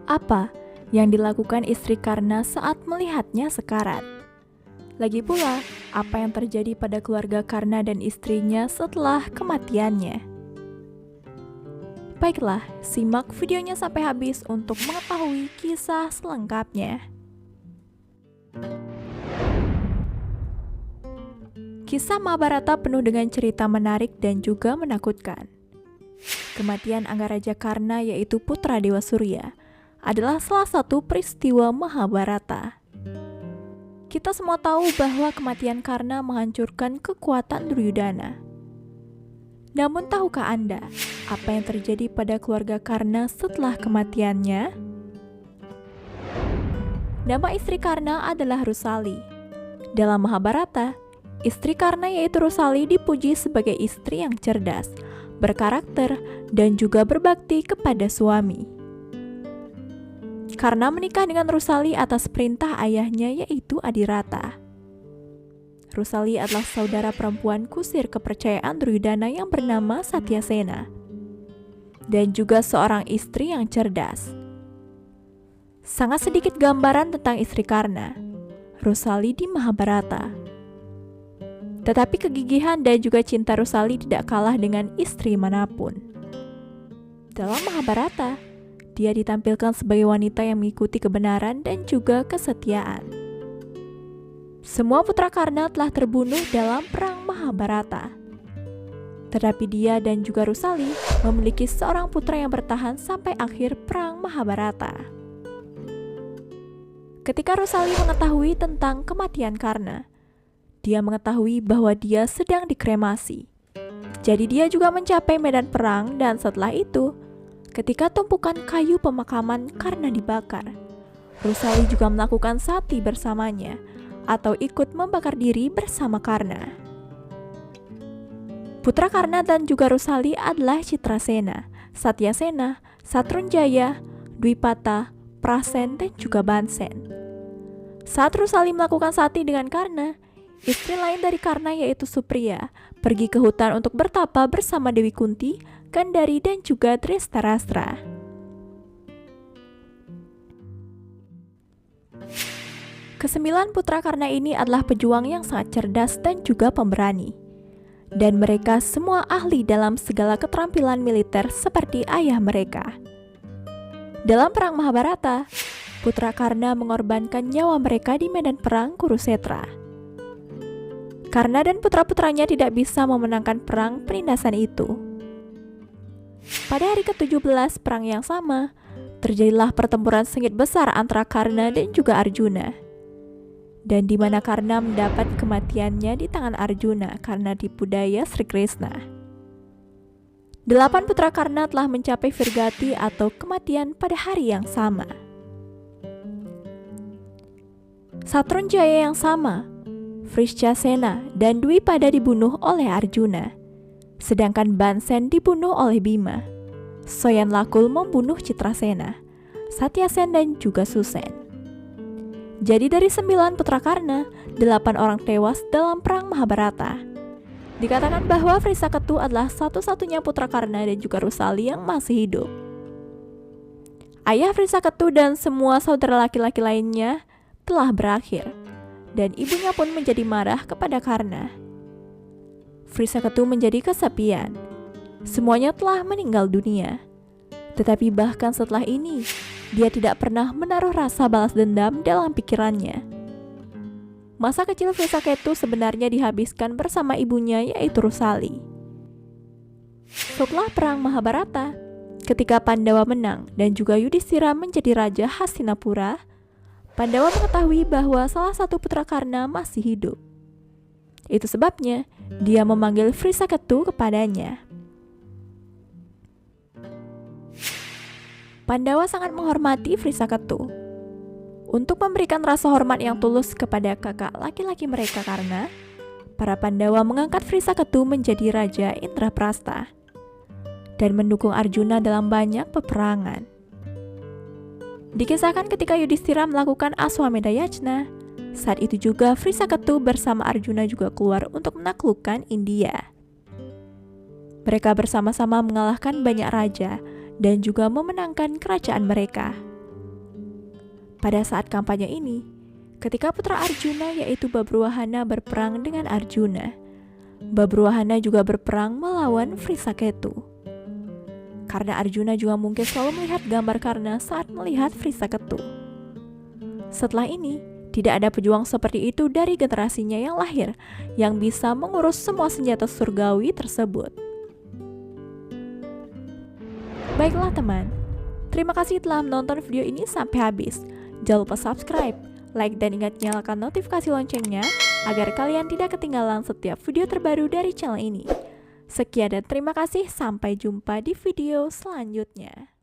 Apa yang dilakukan istri Karna saat melihatnya sekarat? Lagi pula, apa yang terjadi pada keluarga Karna dan istrinya setelah kematiannya? Baiklah, simak videonya sampai habis untuk mengetahui kisah selengkapnya. Kisah Mahabharata penuh dengan cerita menarik dan juga menakutkan. Kematian Anggaraja Karna, yaitu putra Dewa Surya, adalah salah satu peristiwa Mahabharata. Kita semua tahu bahwa kematian Karna menghancurkan kekuatan Duryudana. Namun tahukah Anda apa yang terjadi pada keluarga Karna setelah kematiannya? Nama istri Karna adalah Rusali. Dalam Mahabharata, istri Karna yaitu Rusali dipuji sebagai istri yang cerdas, berkarakter, dan juga berbakti kepada suami. Karna menikah dengan Rusali atas perintah ayahnya yaitu Adirata. Rusali adalah saudara perempuan kusir kepercayaan Duryudana yang bernama Satyasena, dan juga seorang istri yang cerdas. Sangat sedikit gambaran tentang istri Karna, Rusali di Mahabharata. Tetapi kegigihan dan juga cinta Rusali tidak kalah dengan istri manapun. Dalam Mahabharata, dia ditampilkan sebagai wanita yang mengikuti kebenaran dan juga kesetiaan. Semua putra Karna telah terbunuh dalam perang Mahabharata. Tetapi dia dan juga Rusali memiliki seorang putra yang bertahan sampai akhir perang Mahabharata. Ketika Rusali mengetahui tentang kematian Karna, dia mengetahui bahwa dia sedang dikremasi. Jadi dia juga mencapai medan perang, dan setelah itu, ketika tumpukan kayu pemakaman Karna dibakar, Rusali juga melakukan sati bersamanya, atau ikut membakar diri bersama Karna. Putra Karna dan juga Rusali adalah Citrasena, Satyasena, Satrunjaya, Dwipata, Prasen, dan juga Bansen. Saat Rusali melakukan sati dengan Karna, istri lain dari Karna yaitu Supriya pergi ke hutan untuk bertapa bersama Dewi Kunti, Gandhari, dan juga Drestarastra. Kesembilan putra Karna ini adalah pejuang yang sangat cerdas dan juga pemberani. Dan mereka semua ahli dalam segala keterampilan militer seperti ayah mereka. Dalam perang Mahabharata, putra Karna mengorbankan nyawa mereka di medan perang Kurusetra. Karna dan putra-putranya tidak bisa memenangkan perang penindasan itu. Pada hari ke-17 perang yang sama, terjadilah pertempuran sengit besar antara Karna dan juga Arjuna. Dan di mana Karna mendapat kematiannya di tangan Arjuna karena tipu daya Sri Krishna. 8 putra Karna telah mencapai Virgati atau kematian pada hari yang sama. Satrunjaya yang sama, Vrishchasena, dan Dwipada dibunuh oleh Arjuna, sedangkan Bansen dibunuh oleh Bima. Soyan Lakul membunuh Citrasena, Satyasen, dan juga Susen. Jadi dari 9 putra Karna, 8 orang tewas dalam perang Mahabharata. Dikatakan bahwa Vrisaketu adalah satu-satunya putra Karna dan juga Rusali yang masih hidup. Ayah Vrisaketu dan semua saudara laki-laki lainnya telah berakhir, dan ibunya pun menjadi marah kepada Karna. Vrisaketu menjadi kesepian. Semuanya telah meninggal dunia. Tetapi bahkan setelah ini, dia tidak pernah menaruh rasa balas dendam dalam pikirannya. Masa kecil Vrisaketu sebenarnya dihabiskan bersama ibunya yaitu Rusali. Setelah perang Mahabharata, ketika Pandawa menang dan juga Yudhishthira menjadi raja Hastinapura, Pandawa mengetahui bahwa salah satu putra Karna masih hidup. Itu sebabnya dia memanggil Vrisaketu kepadanya. Pandawa sangat menghormati Vrisaketu. Untuk memberikan rasa hormat yang tulus kepada kakak laki-laki mereka Karna, para Pandawa mengangkat Vrisaketu menjadi Raja Indraprastha dan mendukung Arjuna dalam banyak peperangan. Dikisahkan ketika Yudhishthira melakukan Aswamedha Yajna, saat itu juga Vrisaketu bersama Arjuna juga keluar untuk menaklukkan India. Mereka bersama-sama mengalahkan banyak raja dan juga memenangkan kerajaan mereka. Pada saat kampanye ini, ketika putra Arjuna yaitu Babruwahana berperang dengan Arjuna, Babruwahana juga berperang melawan Vrisaketu. Karena Arjuna juga mungkin selalu melihat gambar Karna saat melihat Vrisaketu. Setelah ini, tidak ada pejuang seperti itu dari generasinya yang lahir yang bisa mengurus semua senjata surgawi tersebut. Baiklah teman, terima kasih telah menonton video ini sampai habis. Jangan lupa subscribe, like, dan ingat nyalakan notifikasi loncengnya agar kalian tidak ketinggalan setiap video terbaru dari channel ini. Sekian dan terima kasih, sampai jumpa di video selanjutnya.